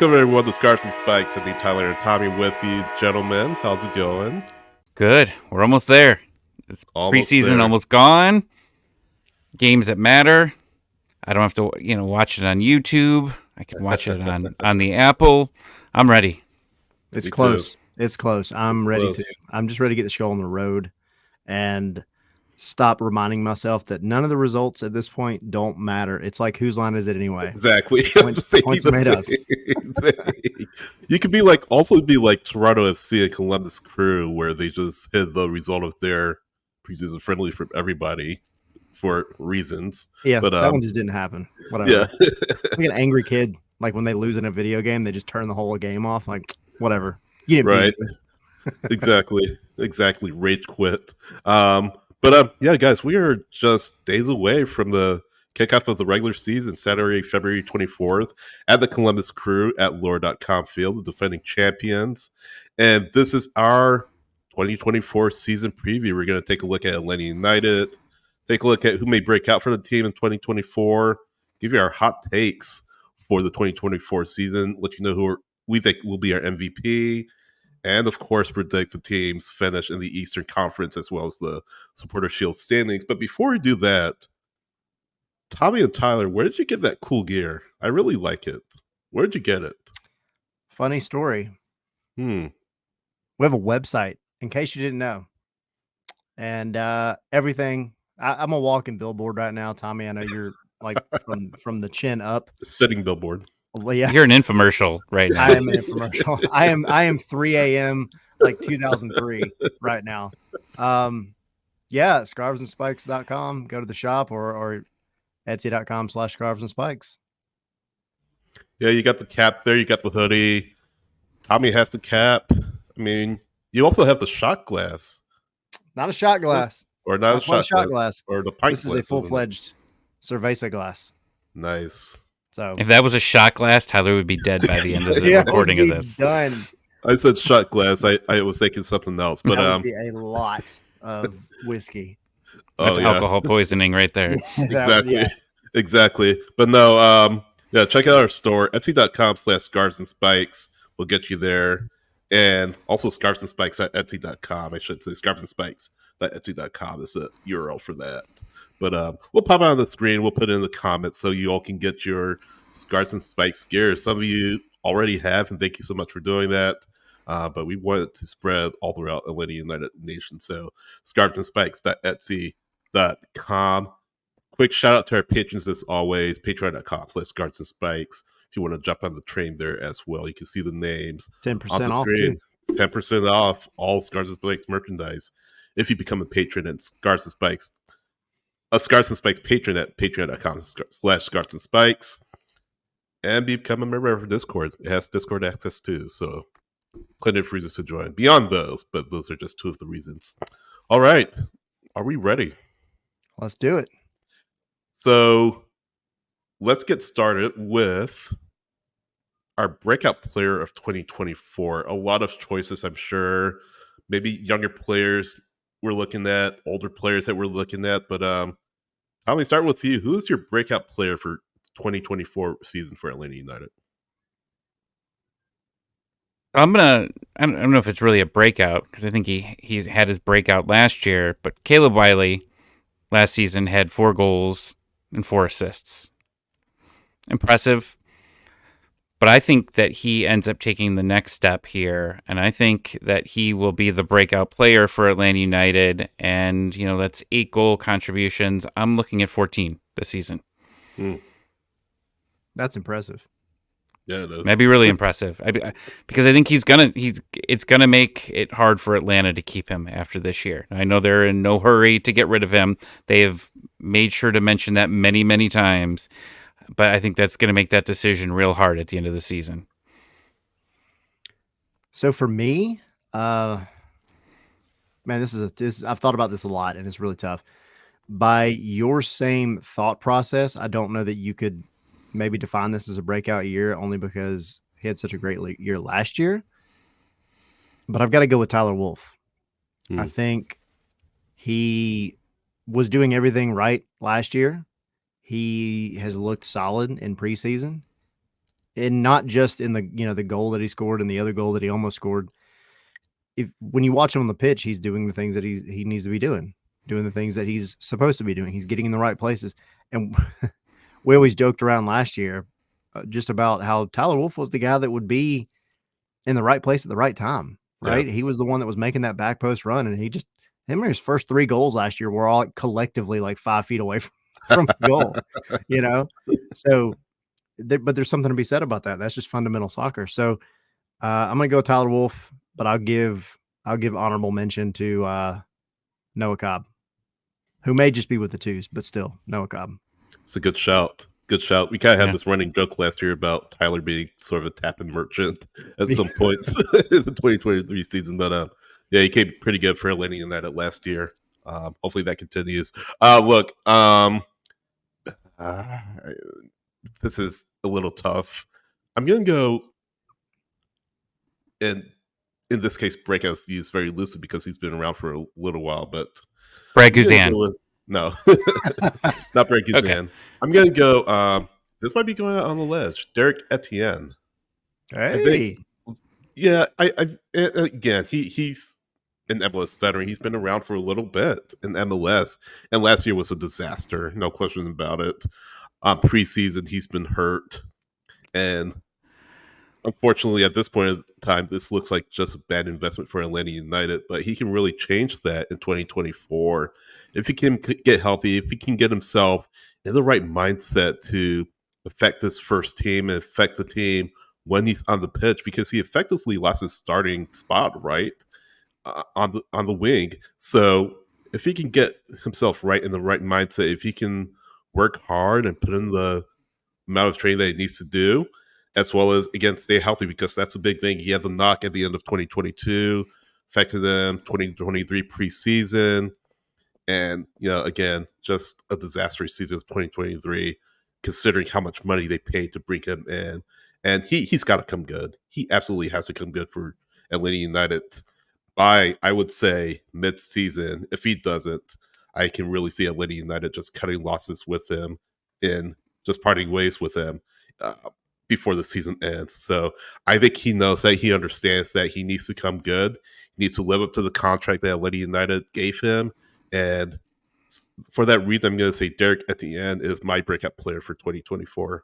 Welcome everyone to Scars and Spikes. Andy, Tyler, and Tommy with you, gentlemen. How's it going? Good. We're almost there. It's Almost preseason there. almost gone. Games that matter. I don't have to, watch it on YouTube. I can watch it on the Apple. I'm ready. It's Me too. close. It's close. I'm It's ready close. to. I'm just ready to get the show on the road and stop reminding myself that none of the results at this point don't matter. It's like, whose line is it anyway? Exactly. Points, points made up. You could be like Toronto FC and Columbus Crew, where they just hid the result of their preseason friendly from everybody for reasons. Yeah, But that one just didn't happen. Whatever. yeah, Like an angry kid, like when they lose in a video game, they just turn the whole game off. Like, whatever. You didn't right. beat me. Exactly. Rage quit. Yeah, guys, we are just days away from the kickoff of the regular season, Saturday, February 24th, at the Columbus Crew at Lore.com Field, the defending champions. And this is our 2024 season preview. We're going to take a look at Atlanta United, take a look at who may break out for the team in 2024, give you our hot takes for the 2024 season, let you know we think will be our MVP, and of course predict the team's finish in the Eastern Conference as well as the Supporter Shield standings. But before we do that, Tommy and Tyler, where did you get that cool gear? I really like it. Where did you get it? Funny story. We have a website, in case you didn't know. And everything. I'm a walking billboard right now, Tommy. I know you're like from the chin up. Sitting billboard. Well, yeah. You're an infomercial right now. I am an infomercial. I am 3 a.m. like 2003 right now. Yeah, scarvesandspikes.com. Go to the shop or etsy.com/scarvesandspikes. Yeah, you got the cap there. You got the hoodie. Tommy has the cap. I mean, you also have the shot glass. Not a shot glass. Or not a shot glass. Or the pint This glass. is a full-fledged cerveza glass. Nice. So If that was a shot glass, Tyler would be dead by the end of the recording of this. Done. I said shot glass. I was thinking something else, but that would be a lot of whiskey. That's alcohol poisoning right there. Exactly. But no, check out our store, etsy.com/scarves and spikes. We'll get you there. And also scarves and spikes at etsy.com. I should say scarves and spikes at etsy.com is the URL for that. But we'll pop it on the screen. We'll put it in the comments so you all can get your Scarves and Spikes gear. Some of you already have, and thank you so much for doing that. But we wanted to spread all throughout Atlanta United Nation. So scarvesandspikes.etsy.com. Quick shout out to our patrons as always, patreon.com/scarves and spikes. If you want to jump on the train there as well, you can see the names 10% off too. 10% off all Scarves and Spikes merchandise if you become a patron at Scarves and Spikes. A Scarves and Spikes patron at patreon.com/Scarves and Spikes. And become a member of Discord. It has Discord access too, so plenty of reasons to join. Beyond those, but those are just two of the reasons. All right. Are we ready? Let's do it. So let's get started with our breakout player of 2024. A lot of choices, I'm sure. Maybe younger players we're looking at, older players that we're looking at. But Tommy, start with you. Who is your breakout player for 2024 season for Atlanta United? I don't know if it's really a breakout because I think he had his breakout last year, but Caleb Wiley last season had 4 goals and 4 assists. Impressive. But I think that he ends up taking the next step here, and I think that he will be the breakout player for Atlanta United, and, that's 8 goal contributions. I'm looking at 14 this season. That's impressive. Yeah, it is. That'd be really impressive. Because I think it's gonna make it hard for Atlanta to keep him after this year. I know they're in no hurry to get rid of him. They have made sure to mention that many, many times. But I think that's going to make that decision real hard at the end of the season. So for me, man, I've thought about this a lot, and it's really tough. By your same thought process, I don't know that you could maybe define this as a breakout year only because he had such a great year last year. But I've got to go with Tyler Wolff. I think he was doing everything right last year. He has looked solid in preseason. and not just in the goal that he scored and the other goal that he almost scored. If when you watch him on the pitch, he's doing the things that he needs to be doing the things that he's supposed to be doing. He's getting in the right places. And we always joked around last year just about how Tyler Wolff was the guy that would be in the right place at the right time, Yeah. right? He was the one that was making that back post run, and him and his first 3 goals last year were all collectively like 5 feet away from the goal, you know? So, but there's something to be said about that. That's just fundamental soccer. So, I'm gonna go Tyler Wolff, but I'll give honorable mention to Noah Cobb, who may just be with the twos, but still Noah Cobb. It's a good shout. Good shout. We kind of Yeah. had this running joke last year about Tyler being sort of a tap-in merchant at some points in the 2023 season, but yeah, he came pretty good for Atlanta United last year. Hopefully that continues. Look, this is a little tough. I'm gonna go, and in this case, breakout's used very loosely because he's been around for a little while, but Brad I'm gonna Guzan. go with no, not Brad Guzan. Okay. I'm gonna go. This might be going out on the ledge. Derek Etienne. I think, Hey, yeah. Again, he's an MLS veteran. He's been around for a little bit in MLS, and last year was a disaster. No question about it. Preseason, he's been hurt, and unfortunately, at this point in time, this looks like just a bad investment for Atlanta United, but he can really change that in 2024. If he can get healthy, if he can get himself in the right mindset to affect this first team and affect the team when he's on the pitch, because he effectively lost his starting spot, right? On the wing. So if he can get himself right in the right mindset, if he can work hard and put in the amount of training that he needs to do, as well as again stay healthy, because that's a big thing. He had the knock at the end of 2022, affected them 2023 preseason, and again, just a disastrous season of 2023, considering how much money they paid to bring him in. And he's got to come good. He absolutely has to come good for Atlanta United by, I would say, mid-season. If he doesn't, I can really see Atlanta United just cutting losses with him and just parting ways with him uh, before the season ends. So I think he knows that, he understands that he needs to come good. He needs to live up to the contract that Atlanta United gave him. And for that reason, I'm going to say Derek Etienne is my breakout player for 2024.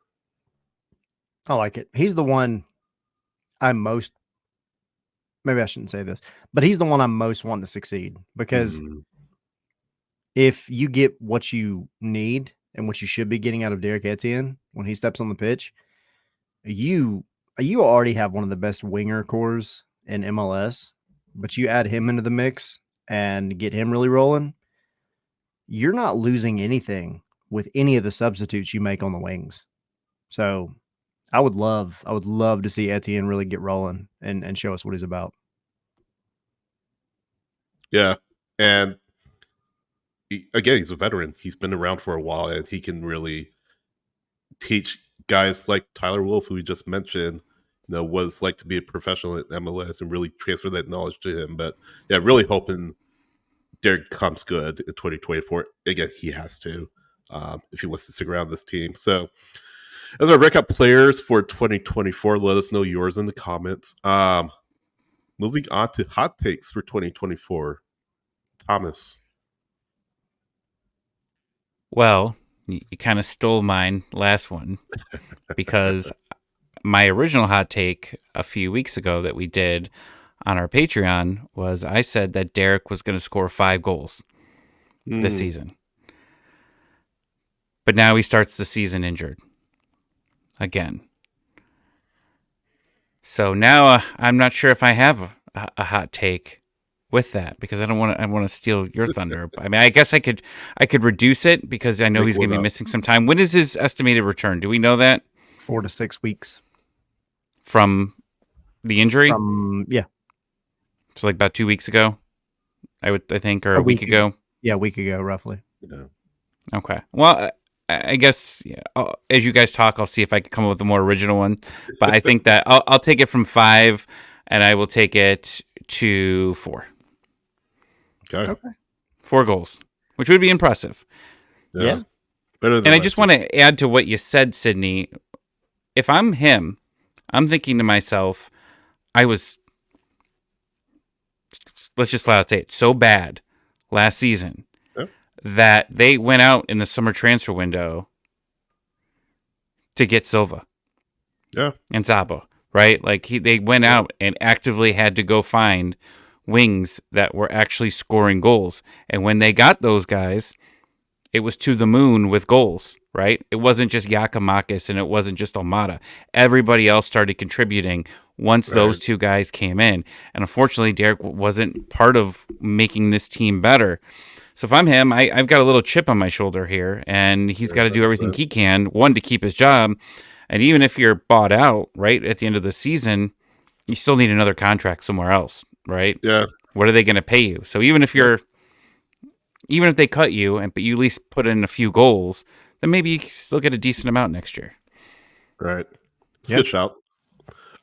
I like it. He's the one I'm most, maybe I shouldn't say this, but he's the one I'm most wanting to succeed, because if you get what you need and what you should be getting out of Derek Etienne when he steps on the pitch, you already have one of the best winger cores in MLS, but you add him into the mix and get him really rolling, you're not losing anything with any of the substitutes you make on the wings. So I would love to see Etienne really get rolling and show us what he's about. Yeah. And again, he's a veteran. He's been around for a while, and he can really teach guys like Tyler Wolff, who we just mentioned, what it's like to be a professional at MLS, and really transfer that knowledge to him. But yeah, really hoping Derek comes good in 2024. Again, he has to, if he wants to stick around this team. So as our breakout players for 2024, let us know yours in the comments. Moving on to hot takes for 2024. Thomas. Well, you kind of stole mine last one, because my original hot take a few weeks ago that we did on our Patreon was, I said that Derek was going to score 5 goals this season. But now he starts the season injured again. So now I'm not sure if I have a hot take with that, because I want to steal your thunder. I mean, I guess I could reduce it, because I know he's going to be missing some time. When is his estimated return? Do we know that? 4 to 6 weeks from the injury. Yeah. So like about 2 weeks ago, I think, or a week ago. Yeah, a week ago, roughly. Yeah. Okay. Well, I guess as you guys talk, I'll see if I can come up with a more original one. But I think that I'll take it from 5, and I will take it to 4. Okay. 4 goals, which would be impressive. Yeah. Better than and I just want to add to what you said, Sydney. If I'm him, I'm thinking to myself, I was, let's just flat out say it, so bad last season Yeah. that they went out in the summer transfer window to get Silva Yeah. and Zabo, right? Like they went Yeah. out and actively had to go find wings that were actually scoring goals. And when they got those guys, it was to the moon with goals, right? It wasn't just Yakamakis and it wasn't just Almada. Everybody else started contributing once those Right. two guys came in. And unfortunately, Derek wasn't part of making this team better. So if I'm him, I've got a little chip on my shoulder here, and he's Yeah, got to do everything 100%. he can, one, to keep his job. And even if you're bought out, right, at the end of the season, you still need another contract somewhere else, right? Yeah. What are they going to pay you? So even if Yeah. even if they cut you, and but you at least put in a few goals, then maybe you can still get a decent amount next year. Right. It's a Yeah. good shout.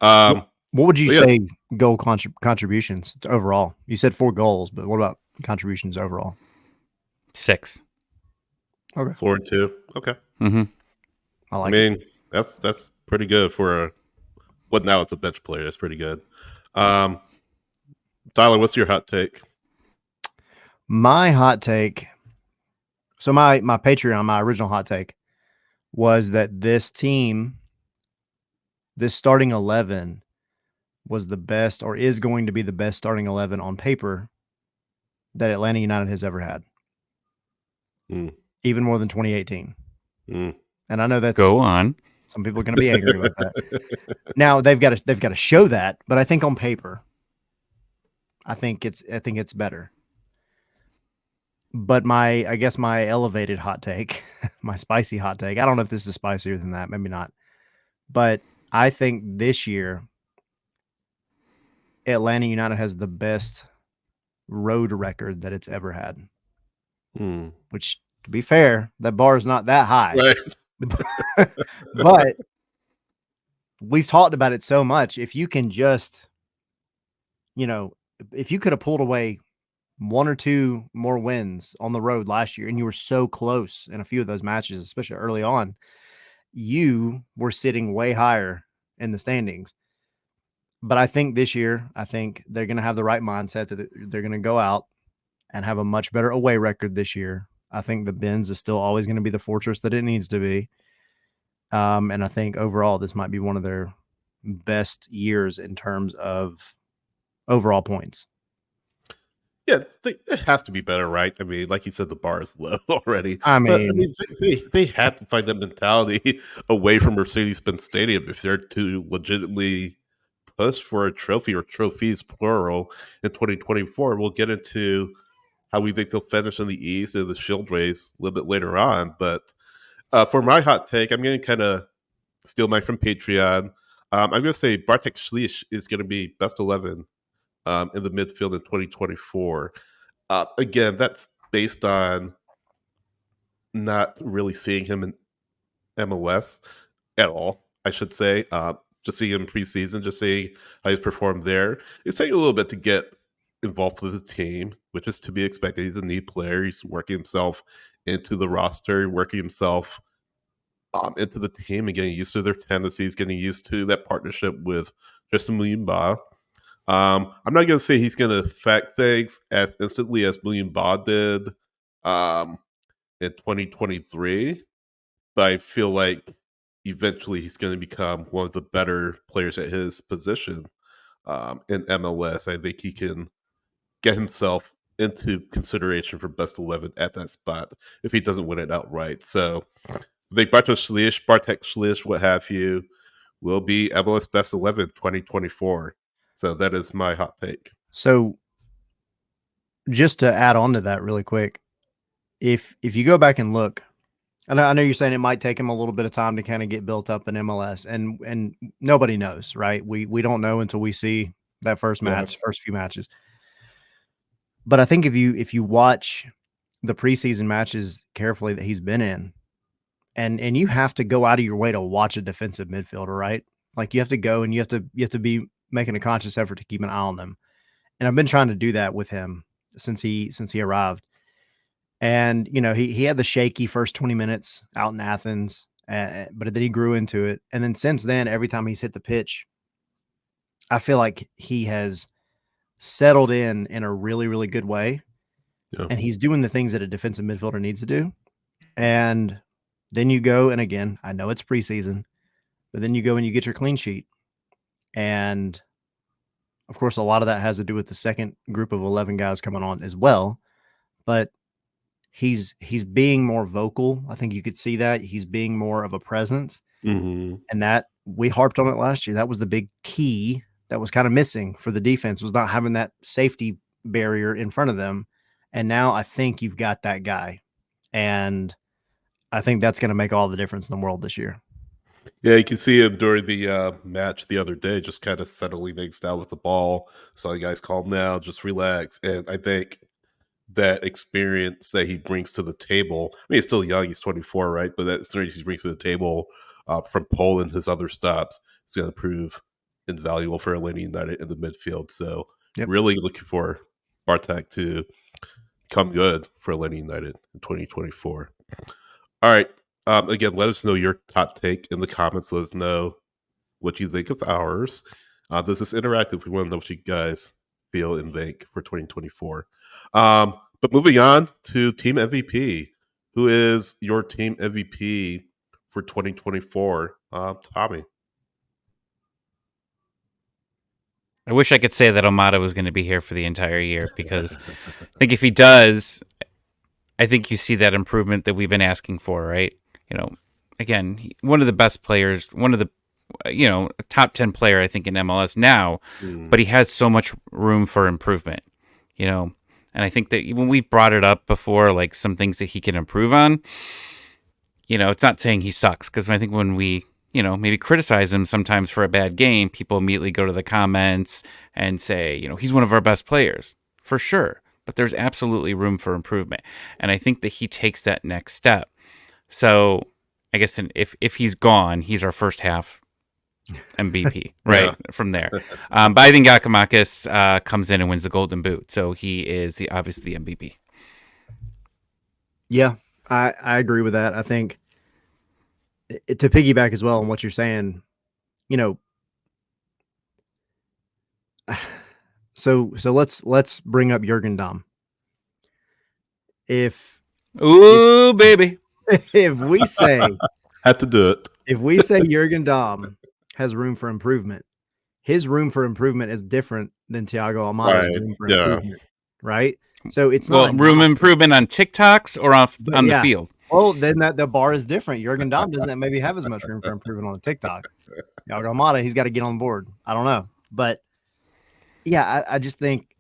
Um, What would you but yeah, say goal contributions to overall? You said 4 goals, but what about contributions overall? 6. Okay. 4-2. Okay. Mm-hmm. I I like it. mean, that's pretty good for what now it's a bench player. That's pretty good. Um, Tyler, what's your hot take? My hot take. So my Patreon, my original hot take was that this team, this starting 11 was the best or is going to be the best starting 11 on paper that Atlanta United has ever had. Mm. Even more than 2018. Mm. And I know that's Go on. some people are going to be angry about that. Now they've got to show that, but I think on paper, I think it's better. But I guess my elevated hot take, my spicy hot take. I don't know if this is spicier than that, maybe not. But I think this year Atlanta United has the best road record that it's ever had. Mm. Which, to be fair, that bar is not that high. Right. But we've talked about it so much. If you can just, if you could have pulled away 1 or 2 more wins on the road last year, and you were so close in a few of those matches, especially early on, you were sitting way higher in the standings. But I think this year, I think they're going to have the right mindset that they're going to go out and have a much better away record this year. I think the Benz is still always going to be the fortress that it needs to be. And I think overall, this might be one of their best years in terms of overall points. Yeah, it has to be better, right? I mean, like you said, the bar is low already. I But I mean, mean, they have to find that mentality away from Mercedes-Benz Stadium if they're to legitimately push for a trophy or trophies plural in 2024. We'll get into how we think they'll finish in the East and the Shield race a little bit later on. But for my hot take, I'm going to kind of steal mine from Patreon. I'm going to say Bartek Schliech is going to be best 11 in the midfield in 2024. Again, that's based on not really seeing him in MLS at all, I should say. Just seeing him preseason, just seeing how he's performed there. It's taking a little bit to get involved with the team, which is to be expected. He's a neat player. He's working himself into the roster, working himself into the team and getting used to their tendencies, getting used to that partnership with Tristan Muyumba. I'm not going to say he's going to affect things as instantly as Muyumba did in 2023, but I feel like eventually he's going to become one of the better players at his position in MLS. I think he can get himself into consideration for best 11 at that spot if he doesn't win it outright. So I think Bartek Schliech, what have you, will be MLS best 11 2024. So that is my hot take. so just to add on to that really quick, if you go back and look, I know you're saying it might take him a little bit of time to kind of get built up in MLS, and nobody knows, right? We don't know until we see that first few matches. But I think if you watch the preseason matches carefully that he's been in, and you have to go out of your way to watch a defensive midfielder, right? Like you have to go and you have to be making a conscious effort to keep an eye on them. And I've been trying to do that with him since he arrived. And he had the shaky first 20 minutes out in Athens, but then he grew into it. And then since then, every time he's hit the pitch, I feel like he has settled in a really, really good way. Yeah. And he's doing the things that a defensive midfielder needs to do. And then you go, and again, I know it's preseason, but then you go and you get your clean sheet. And of course, a lot of that has to do with the second group of 11 guys coming on as well. But he's being more vocal. I think you could see that. He's being more of a presence. Mm-hmm. And that we harped on it last year. That was the big key that was kind of missing for the defense, was not having that safety barrier in front of them. And now I think you've got that guy. And I think that's going to make all the difference in the world this year. Yeah, you can see him during the match the other day, just kind of settling things down with the ball. So you guys calm down, just relax. And I think that experience that he brings to the table. I mean, he's still young; he's 24, right? But that experience he brings to the table from Poland, his other stops, is going to prove invaluable for Atlanta United in the midfield. So, really looking for Bartek to come good for Atlanta United in 2024. All right. Again, let us know your top take in the comments. Let us know what you think of ours. This is interactive. We want to know what you guys feel and think for 2024. But moving on to team MVP. Who is your team MVP for 2024? Tommy. I wish I could say that Almada was going to be here for the entire year, because I think if he does, I think you see that improvement that we've been asking for, right? Again, one of the best players, one of the, a top 10 player, I think, in MLS now, but he has so much room for improvement, and I think that when we brought it up before, like some things that he can improve on, it's not saying he sucks, because I think when we, maybe criticize him sometimes for a bad game, people immediately go to the comments and say, he's one of our best players, for sure. But there's absolutely room for improvement. And I think that he takes that next step. So I guess if he's gone, he's our first half MVP, right? From there. But I think Giakoumakis comes in and wins the Golden Boot. So he is obviously the MVP. Yeah, I agree with that. I think to piggyback as well on what you're saying, so let's bring up Jurgen Damm. Baby. If we say had to do it. If we say Jurgen Damm has room for improvement, his room for improvement is different than Thiago Almada's room for improvement, right? So it's not room improvement on TikToks or on the field. Well, then the bar is different. Jurgen Damm doesn't maybe have as much room for improvement on a TikTok. Thiago Almada, he's got to get on board. I don't know, but yeah, I just think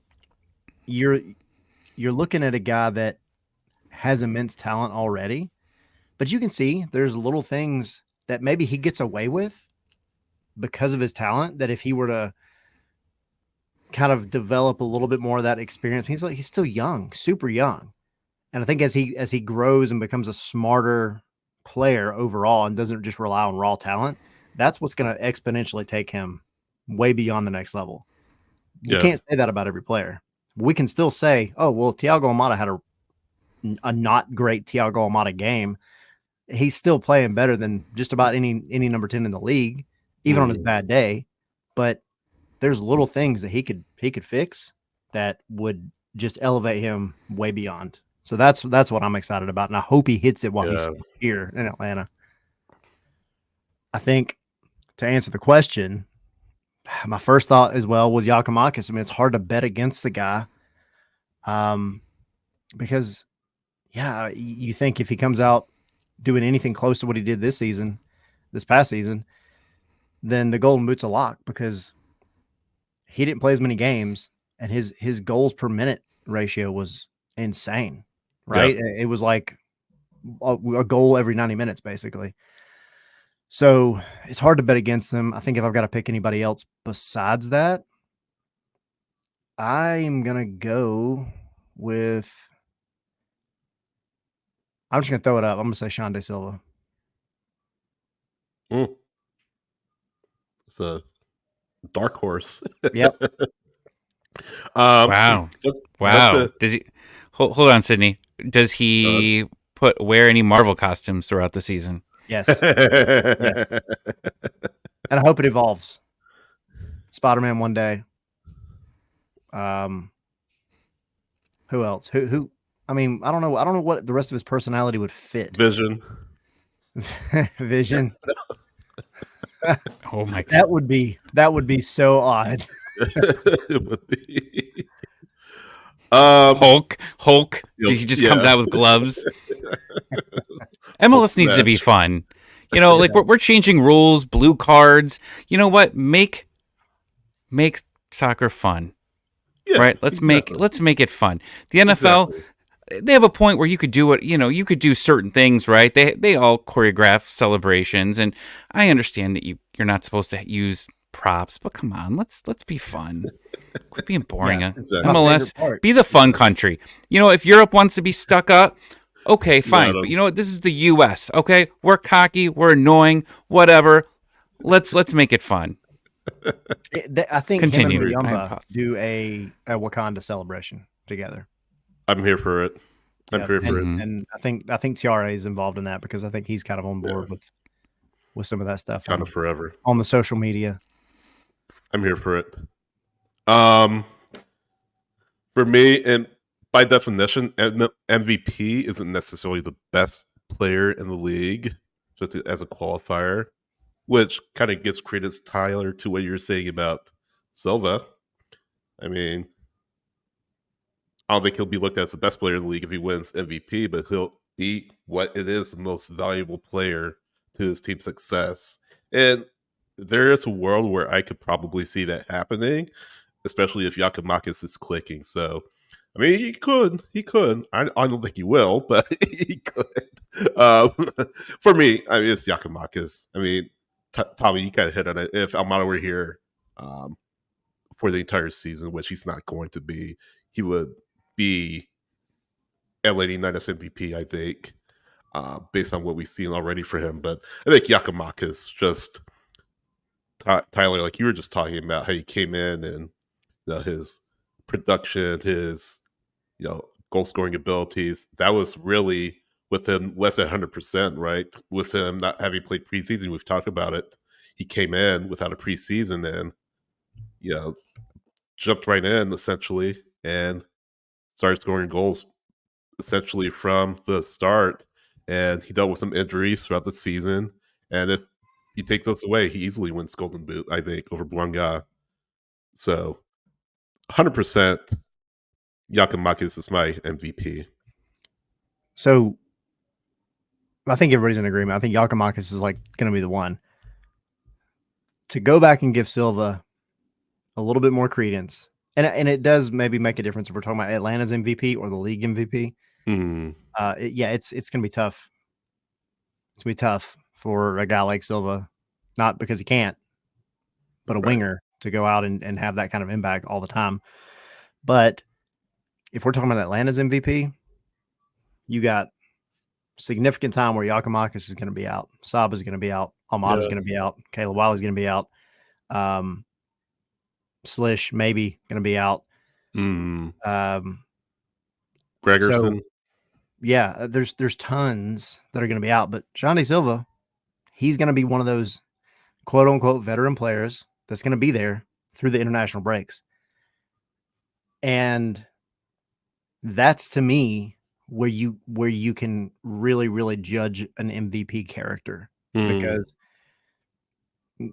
you're looking at a guy that has immense talent already, but you can see there's little things that maybe he gets away with because of his talent, that if he were to kind of develop a little bit more of that experience, he's still young, super young. And I think as he grows and becomes a smarter player overall and doesn't just rely on raw talent, that's what's going to exponentially take him way beyond the next level. You can't say that about every player. We can still say, oh, well, Thiago Almada had a not great Thiago Almada game. He's still playing better than just about any number 10 in the league, even on his bad day. But there's little things that he could fix that would just elevate him way beyond. So that's what I'm excited about, and I hope he hits it while he's here in Atlanta. I think to answer the question, my first thought as well was Giakoumakis. I mean, it's hard to bet against the guy, because you think if he comes out doing anything close to what he did this past season, then the Golden Boot's a lock, because he didn't play as many games and his goals per minute ratio was insane, right? Yep. It was like a goal every 90 minutes, basically. So it's hard to bet against him. I think if I've got to pick anybody else besides that, I'm going to go with, I'm just going to throw it up. I'm going to say Sean De Silva. It's a dark horse. Yep. Wow. Does he hold on, Sydney? Does he wear any Marvel costumes throughout the season? Yes. Yes. And I hope it evolves. Spider-Man one day. Who else? Who I mean, I don't know what the rest of his personality would fit. Vision. Vision. Oh my god. That would be so odd. It would be. Hulk. Yep, He just comes out with gloves. MLS Hulk needs to be smash. fun. You know, like we're changing rules, blue cards. You know what? Make soccer fun. Yeah, Right? Let's exactly. make it fun. The NFL, Exactly. they have a point where you could do it, you could do certain things, right? They all choreograph celebrations, and I understand that you're not supposed to use props, but come on, let's be fun. Quit being boring. Yeah. Exactly. My MLS, favorite part. be the fun country. You know, if Europe wants to be stuck up, okay, fine. Let But 'em. you know what? This is the US, okay? We're cocky, we're annoying, whatever. Let's make it fun. I think Continue. him and I Muyamba apo- do a Wakanda celebration together. I'm here for it. I'm Yeah, here for it. Mhm. and I think Tiara is involved in that because I think he's kind of on board with some of that stuff Kind of forever. on the social media. I'm here for it. For me, and by definition, MVP isn't necessarily the best player in the league, just as a qualifier, which kind of gives credence, Tyler, to what you're saying about Silva. I mean, I don't think he'll be looked at as the best player in the league if he wins MVP, but he'll be what it is the most valuable player to his team's success. And there is a world where I could probably see that happening, especially if Yakimakis is clicking. So, I mean, he could. I don't think he will, but he could. For me, I mean, it's Yakimakis. I mean, Tommy, you kind of hit on it. If Almada were here for the entire season, which he's not going to be, he would be L89's MVP, I think, based on what we've seen already for him. But I think Yakimakis just Tyler, like you were just talking about how he came in and his production, his goal scoring abilities. That was really with him less than 100%, right? With him not having played preseason, we've talked about it. He came in without a preseason and jumped right in essentially and started scoring goals essentially from the start. And he dealt with some injuries throughout the season. And if you take those away, he easily wins Golden Boot, I think, over Bouanga. So 100% Yakimakis is my MVP. So I think everybody's in agreement. I think Yakimakis is like going to be the one to go back and give Silva a little bit more credence. And it does maybe make a difference if we're talking about Atlanta's MVP or the league MVP. It's going to be tough. It's going to be tough for a guy like Silva, not because he can't, but a winger to go out and have that kind of impact all the time. But if we're talking about Atlanta's MVP, you got significant time where Yakimakis is going to be out. Saba's going to be out. Almada's going to be out. Caleb Wiley's going to be out. Slish maybe going to be out. Gregerson. So, yeah, there's tons that are going to be out, but Johnny Silva, he's going to be one of those quote unquote veteran players that's going to be there through the international breaks. And that's to me where you can really, really judge an MVP character because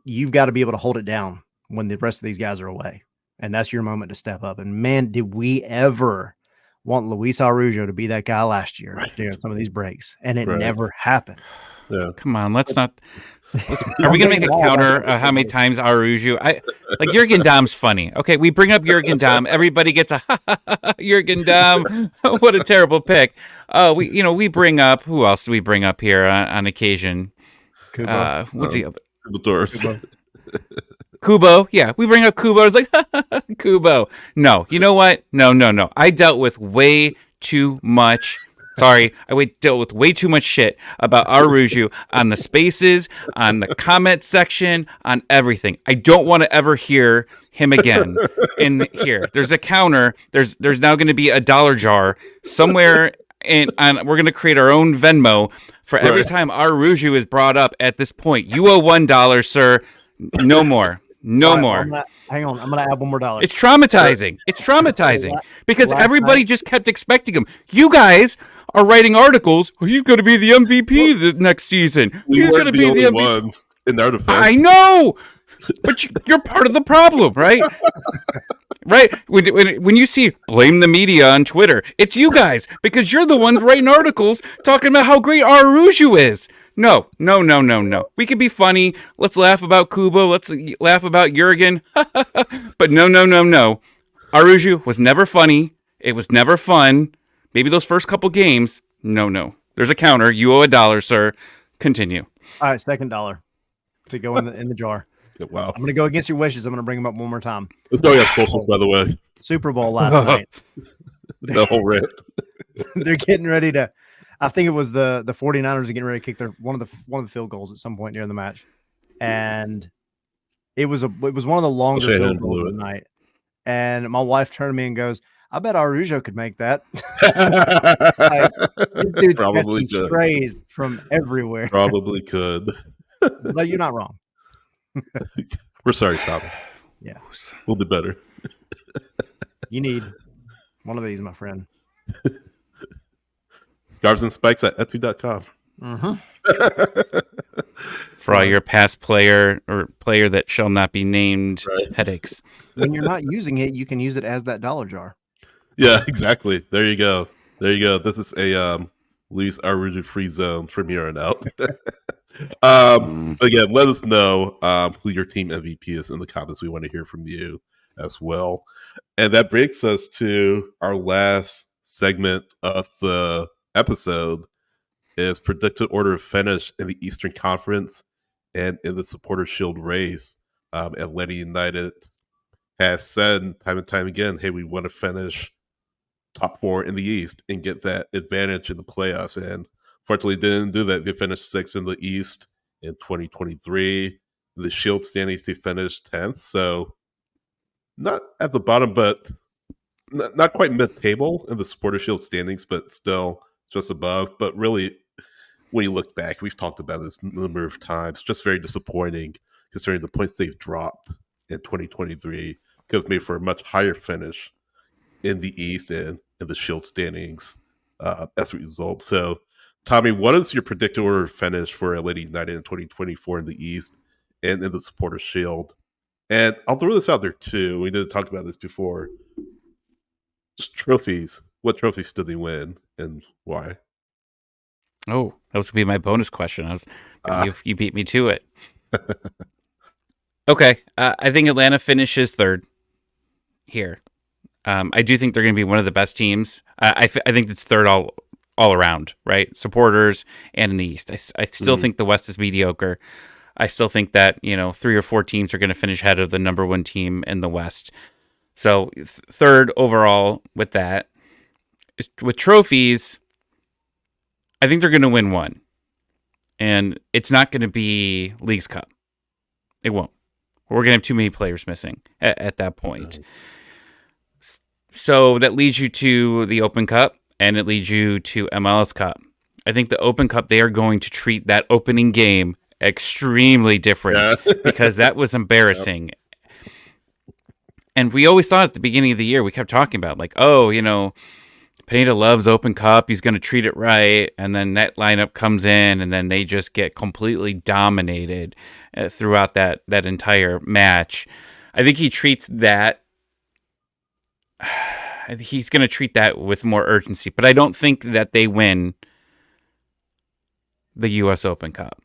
you've got to be able to hold it down when the rest of these guys are away. And that's your moment to step up. And man, did we ever want Luis Araujo to be that guy last year during some of these breaks, and it never happened. Yeah. Come on, let's not. Are we gonna make a counter? How many times Araujo? Like Jurgen Damm's funny. Okay, we bring up Jurgen Damm. Everybody gets a Jurgen Damm. What a terrible pick. We bring up who else do we bring up here on occasion? Kubo. What's the other? Kubo. Yeah, we bring up Kubo. It's like Kubo. No, you know what? No. I dealt with way too much. Sorry, dealt with way too much shit about Araujo on the spaces, on the comment section, on everything. I don't want to ever hear him again. In here, there's a counter. There's now going to be a dollar jar somewhere and we're going to create our own Venmo for every Right. time Aruju is brought up at this point. You owe $1, sir. No more. No All right, more. hang on. I'm gonna add one more dollar. It's traumatizing. It's traumatizing because last everybody night- just kept expecting him. You guys are writing articles. Oh, he's going to be the MVP the next season. We He's going weren't to the be the only MVP. ones in our defense. I know, but you're part of the problem, right? Right? When you see blame the media on Twitter, it's you guys because you're the ones writing articles talking about how great Aruju is. No. We could be funny. Let's laugh about Kubo. Let's laugh about Jurgen. But no. Aruju was never funny. It was never fun. Maybe those first couple games. No. There's a counter. You owe $1, sir. Continue. All right, second dollar to go in the jar. Wow. I'm gonna go against your wishes. I'm gonna bring them up one more time. Let's go on socials, by the way. Super Bowl last night. The whole rant. They're getting ready to. I think it was the 49ers are getting ready to kick one of the field goals at some point during the match, and it was one of the longer Shanahan field goals blew of it. the night. And my wife turned to me and goes, "I bet Arujo could make that." This dude's Probably catching could. strays from everywhere. Probably could. But you're not wrong. We're sorry, Tommy. Yeah, We'll do better. you need one of these, my friend. Scarves and spikes at etsy.com. Mm-hmm. For all your past player or player that shall not be named Right. headaches. When you're not using it, you can use it as that dollar jar. Yeah, exactly. There you go. This is a lease our rigid free zone from here on out. Again, let us know who your team MVP is in the comments. We want to hear from you as well. And that brings us to our last segment of the episode is predicted order of finish in the Eastern Conference and in the Supporter Shield race. Atlanta United has said time and time again, hey, we want to finish top 4 in the East and get that advantage in the playoffs. And fortunately, didn't do that. They finished 6th in the East in 2023. The Shield standings, they finished 10th. So not at the bottom, but not quite mid-table in the Supporter Shield standings, but still just above. But really, when you look back, we've talked about this a number of times, just very disappointing considering the points they've dropped in 2023. Could have made for a much higher finish in the East and in the Shield standings as a result. So, Tommy, what is your predicted order of finish for Atlanta United in 2024 in the East and in the Supporter Shield? And I'll throw this out there too. We didn't talk about this before. Just trophies. What trophies did they win and why? Oh, that was going to be my bonus question. You beat me to it. Okay. I think Atlanta finishes 3rd here. I do think they're going to be one of the best teams. I think it's 3rd all around, right? Supporters and in the East. I still think the West is mediocre. I still think that 3 or 4 teams are going to finish ahead of the number 1 team in the West. So 3rd overall with that. With trophies, I think they're going to win 1. And it's not going to be Leagues Cup. It won't. We're going to have too many players missing at that point. So that leads you to the Open Cup, and it leads you to MLS Cup. I think the Open Cup, they are going to treat that opening game extremely different because that was embarrassing. Yep. And we always thought at the beginning of the year, we kept talking about Pineda loves Open Cup. He's going to treat it right. And then that lineup comes in, and then they just get completely dominated throughout that entire match. I think he treats that. He's going to treat that with more urgency. But I don't think that they win the U.S. Open Cup.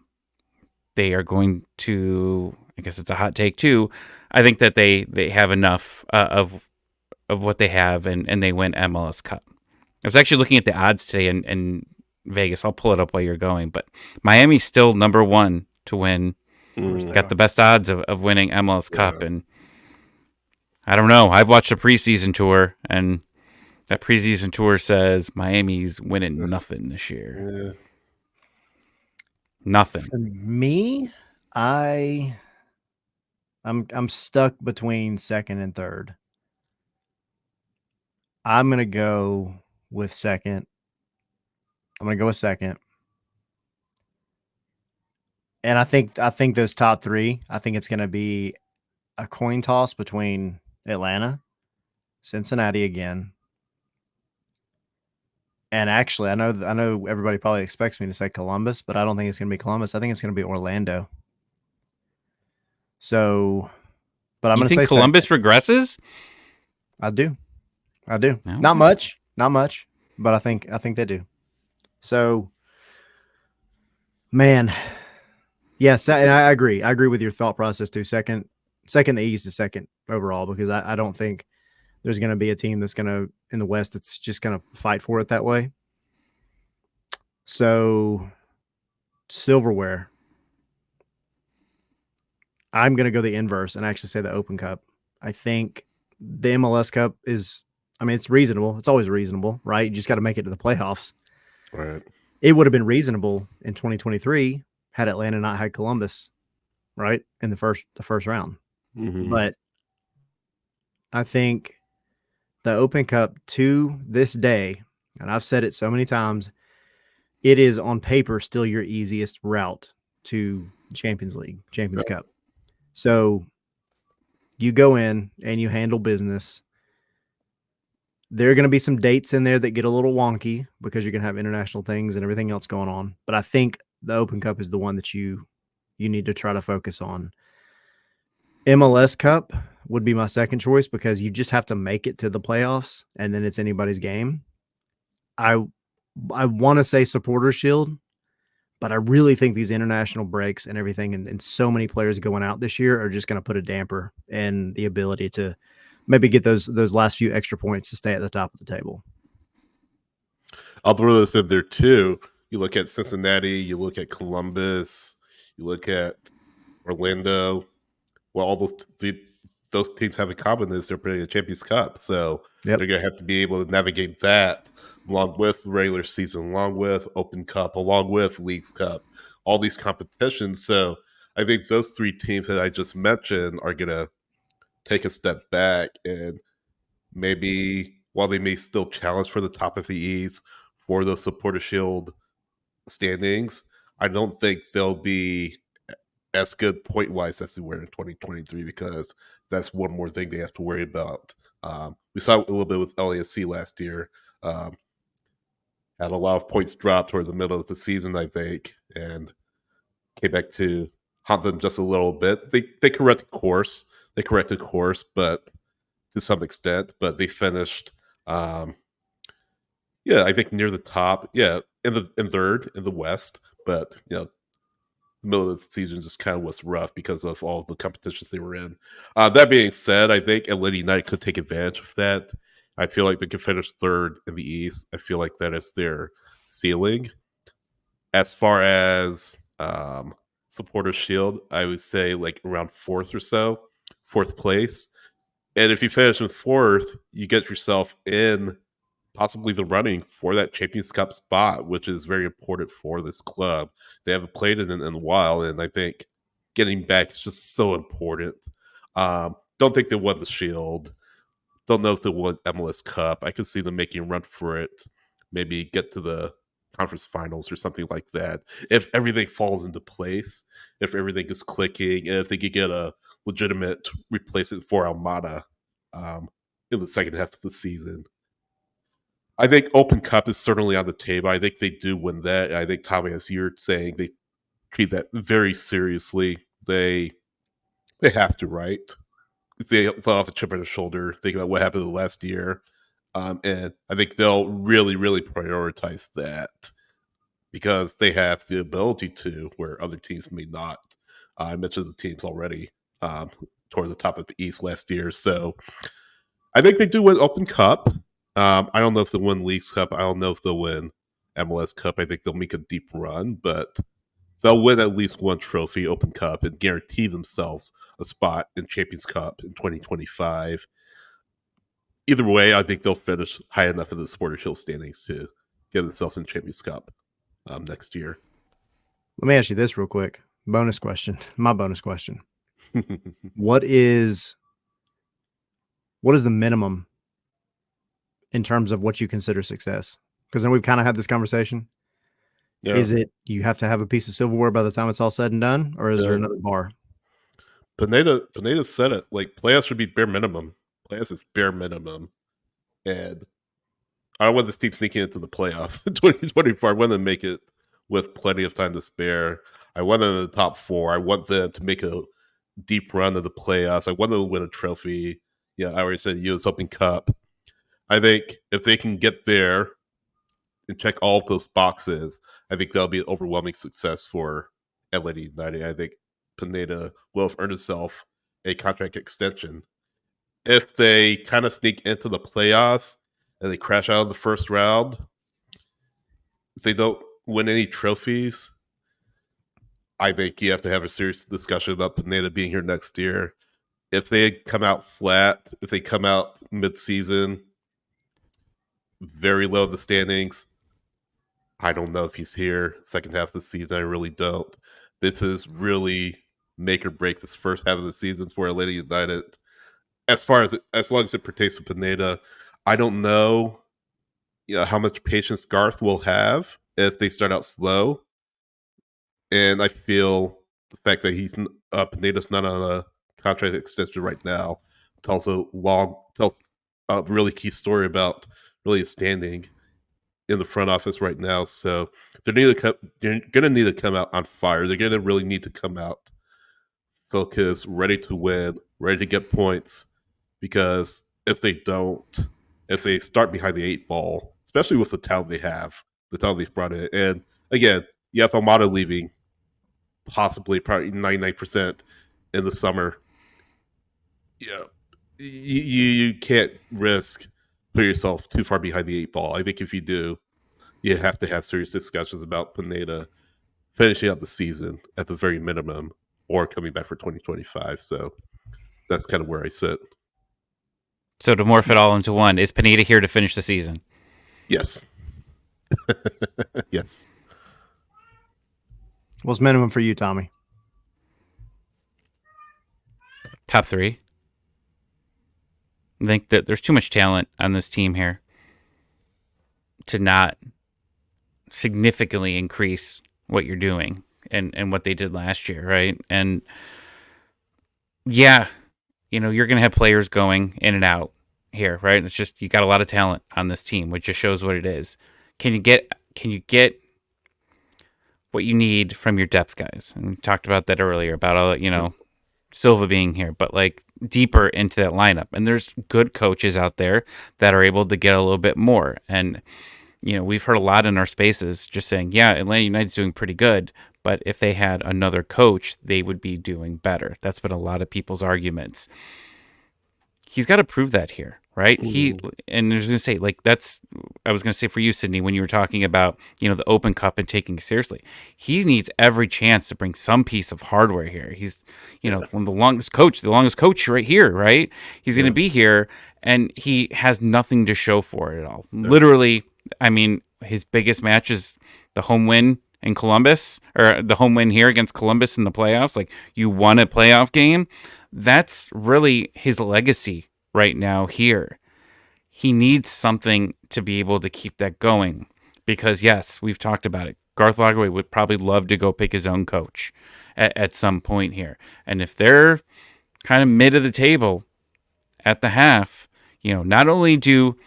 They are going to, I guess it's a hot take too, I think that they have enough of what they have, and they win MLS Cup. I was actually looking at the odds today in Vegas. I'll pull it up while you're going. But Miami's still number 1 to win. Got the best odds of winning MLS Cup. And I don't know. I've watched the preseason tour, and that preseason tour says Miami's winning nothing this year. Yeah. Nothing. For me, I'm stuck between 2nd and 3rd. I'm gonna go with 2nd I'm going to go a second. And I think those top three, I think it's going to be a coin toss between Atlanta, Cincinnati again. And actually, I know everybody probably expects me to say Columbus, but I don't think it's going to be Columbus. I think it's going to be Orlando. So, but I'm You going to think say Columbus second. regresses? I do. Okay. Not much, but I think they do. So, man, yes, and I agree. I agree with your thought process too. Second, the East is second overall because I don't think there's going to be a team that's going to in the West that's just going to fight for it that way. So, silverware. I'm going to go the inverse and actually say the Open Cup. I think the MLS Cup is, I mean, it's reasonable. It's always reasonable, right? You just got to make it to the playoffs. Right. It would have been reasonable in 2023 had Atlanta not had Columbus, right, in the first round. Mm-hmm. But I think the Open Cup to this day, and I've said it so many times, it is on paper still your easiest route to Champions League, Champions Cup. So you go in and you handle business. There are going to be some dates in there that get a little wonky because you're going to have international things and everything else going on. But I think the Open Cup is the one that you need to try to focus on. MLS Cup would be my second choice because you just have to make it to the playoffs and then it's anybody's game. I want to say Supporter Shield, but I really think these international breaks and everything and so many players going out this year are just going to put a damper in the ability to maybe get those last few extra points to stay at the top of the table. I'll throw this in there too. You look at Cincinnati, you look at Columbus, you look at Orlando. Well, all those teams have in common is they're playing a Champions Cup, so Yep. they're going to have to be able to navigate that along with regular season, along with Open Cup, along with Leagues Cup, all these competitions. So I think those three teams that I just mentioned are going to take a step back and maybe while they may still challenge for the top of the East for the Supporter Shield standings, I don't think they'll be as good point wise as they were in 2023 because that's one more thing they have to worry about. We saw a little bit with LAFC last year. Had a lot of points dropped toward the middle of the season, I think, and came back to haunt them just a little bit. They corrected course. They corrected course, but to some extent, but they finished yeah, I think near the top. Yeah, in third in the West, but the middle of the season just kind of was rough because of all the competitions they were in. That being said, I think Atlanta United could take advantage of that. I feel like they could finish third in the East. I feel like that is their ceiling. As far as supporter shield, I would say like around fourth or so, fourth place. And if you finish in fourth, you get yourself in possibly the running for that Champions Cup spot, which is very important for this club. They haven't played it in a while, and I think getting back is just so important. Don't think they won the Shield. Don't know if they won MLS Cup. I could see them making a run for it. Maybe get to the conference finals or something like that. If everything falls into place, if everything is clicking, and if they could get a legitimate replacement for Almada in the second half of the season. I think Open Cup is certainly on the table. I think they do win that. I think Tommy, as you're saying, they treat that very seriously. They have to, right? They fell off a chip on their shoulder. Think about what happened last year, and I think they'll really, really prioritize that because they have the ability to, where other teams may not. I mentioned the teams already toward the top of the East last year, so I think they do win Open Cup. I don't know if they'll win Leagues Cup. I don't know if they'll win MLS Cup. I think they'll make a deep run, but they'll win at least one trophy, Open Cup, and guarantee themselves a spot in Champions Cup in 2025. Either way, I think they'll finish high enough in the Supporter Shield standings to get themselves in Champions Cup next year. Let me ask you this real quick. Bonus question. My bonus question. What is the minimum in terms of what you consider success? Because then we've kind of had this conversation. Yeah. Is it you have to have a piece of silverware by the time it's all said and done, or is there Yeah. another bar? Pineda said it. Like playoffs should be bare minimum. Playoffs is bare minimum, and I don't want this team sneaking into the playoffs in 2024. I want them to make it with plenty of time to spare. I want them in the top four. I want them to make a deep run of the playoffs. I want them to win a trophy. Yeah, I already said U.S. Open Cup. I think if they can get there and check all of those boxes, I think that'll be an overwhelming success for Atlanta United. I think Pineda will have earned himself a contract extension. If they kind of sneak into the playoffs and they crash out of the first round, if they don't win any trophies, I think you have to have a serious discussion about Pineda being here next year. If they come out flat, if they come out mid-season, very low in the standings, I don't know if he's here second half of the season. I really don't. This is really make or break this first half of the season for Atlanta United. As long as it pertains to Pineda, I don't know, how much patience Garth will have if they start out slow. And I feel the fact that Pineda's not on a contract extension right now tells a really key story about really his standing in the front office right now. So they're gonna need to come out on fire. They're gonna really need to come out focused, ready to win, ready to get points. Because if they don't, if they start behind the eight ball, especially with the talent they have, the talent they've brought in, and again, you have Almada leaving, possibly probably 99% in the summer. Yeah, you can't risk putting yourself too far behind the eight ball. I think if you do, you have to have serious discussions about Pineda finishing out the season at the very minimum or coming back for 2025. So that's kind of where I sit. So to morph it all into one, is Pineda here to finish the season? Yes. Yes. What's minimum for you, Tommy? Top three. I think that there's too much talent on this team here to not significantly increase what you're doing and what they did last year, right? And yeah, you're going to have players going in and out here, right? It's just you got a lot of talent on this team, which just shows what it is. Can you get what you need from your depth guys? And we talked about that earlier about Silva being here, but like deeper into that lineup. And there's good coaches out there that are able to get a little bit more. And we've heard a lot in our spaces just saying, yeah, Atlanta United's doing pretty good, but if they had another coach, they would be doing better. That's been a lot of people's arguments. He's got to prove that here, right? And I was going to say, I was going to say for you, Sydney, when you were talking about, the Open Cup and taking it seriously, he needs every chance to bring some piece of hardware here. He's, one of the longest coach right here, right? He's going to be here, and he has nothing to show for it at all. Yeah. Literally, I mean, his biggest match is the home win in Columbus, or the home win here against Columbus in the playoffs. Like, you won a playoff game. That's really his legacy right now here. He needs something to be able to keep that going because, yes, we've talked about it. Garth Lagerwey would probably love to go pick his own coach at some point here. And if they're kind of mid of the table at the half, not only do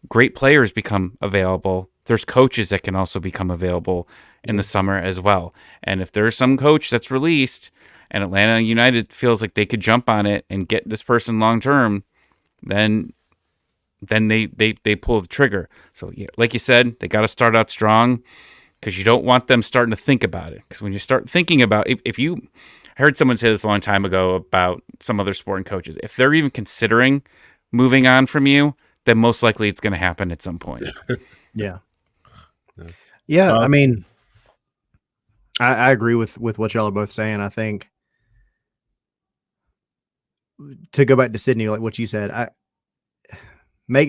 great players become available, there's coaches that can also become available in the summer as well. And if there's some coach that's released and Atlanta United feels like they could jump on it and get this person long term, then they pull the trigger. So yeah, like you said, they got to start out strong because you don't want them starting to think about it. Because when you start thinking about if you, I heard someone say this a long time ago about some other sporting coaches, if they're even considering moving on from you, then most likely it's going to happen at some point. Yeah. I mean, I agree with what y'all are both saying. I think to go back to Sydney, like what you said,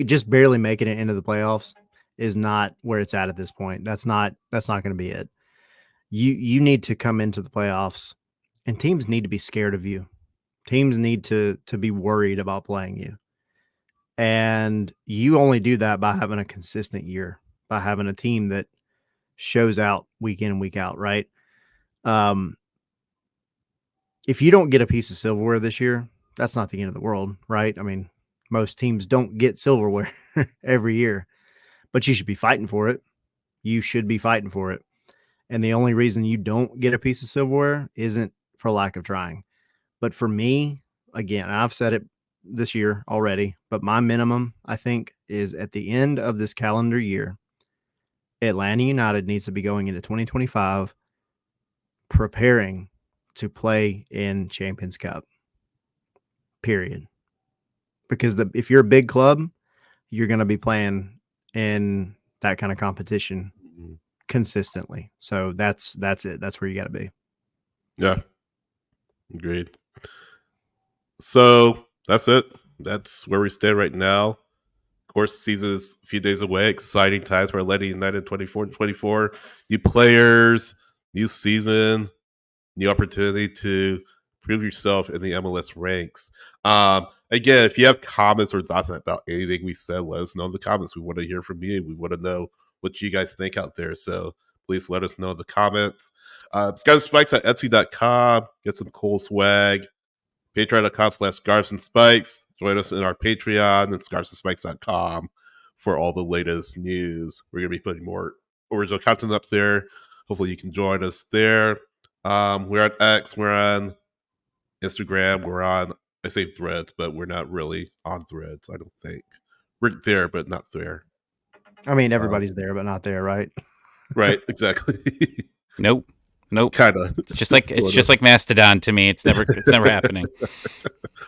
just barely making it into the playoffs is not where it's at this point. That's not going to be it. You need to come into the playoffs, and teams need to be scared of you. Teams need to be worried about playing you. And you only do that by having a consistent year, by having a team that shows out week in and week out, right? Um, if you don't get a piece of silverware this year, that's not the end of the world, right? I mean, most teams don't get silverware every year, but you should be fighting for it. You should be fighting for it. And the only reason you don't get a piece of silverware isn't for lack of trying. But for me, again, I've said it this year already, but my minimum, I think, is at the end of this calendar year, Atlanta United needs to be going into 2025 preparing to play in Champions Cup. Period. Because if you're a big club, you're going to be playing in that kind of competition consistently. So that's it. That's where you got to be. Yeah. Agreed. So that's it. That's where we stand right now. Of course, the season is a few days away. Exciting times for Atlanta United 24. New players, new season, new opportunity to prove yourself in the MLS ranks. Again, if you have comments or thoughts about anything we said, let us know in the comments. We want to hear from you. We want to know what you guys think out there. So please let us know in the comments. Scars and Spikes at Etsy.com. Get some cool swag. Patreon.com/Scars and Spikes. Join us in our Patreon and scarsandspikes.com for all the latest news. We're going to be putting more original content up there. Hopefully you can join us there. We're on X, we're on Instagram, we're on, I say Threads, but we're not really on Threads, I don't think. We're there, but not there. I mean, everybody's there, but not there, right? Right, exactly. Nope. Kind of. It's just like Mastodon to me. It's never happening.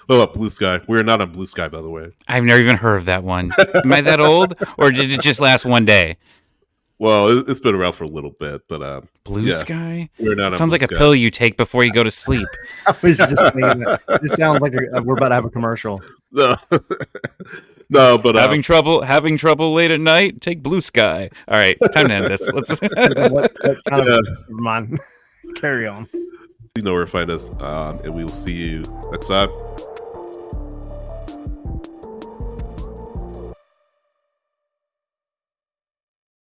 What about Blue Sky? We're not on Blue Sky, by the way. I've never even heard of that one. Am I that old, or did it just last one day? Well, it's been around for a little bit, but Blue Sky. We're not. It sounds like a pill you take before you go to sleep. I was just thinking that. This sounds like we're about to have a commercial. No, no, but having trouble late at night. Take Blue Sky. All right, time to end this. Let's. Never mind. Carry on. You know where to find us, and we will see you next time.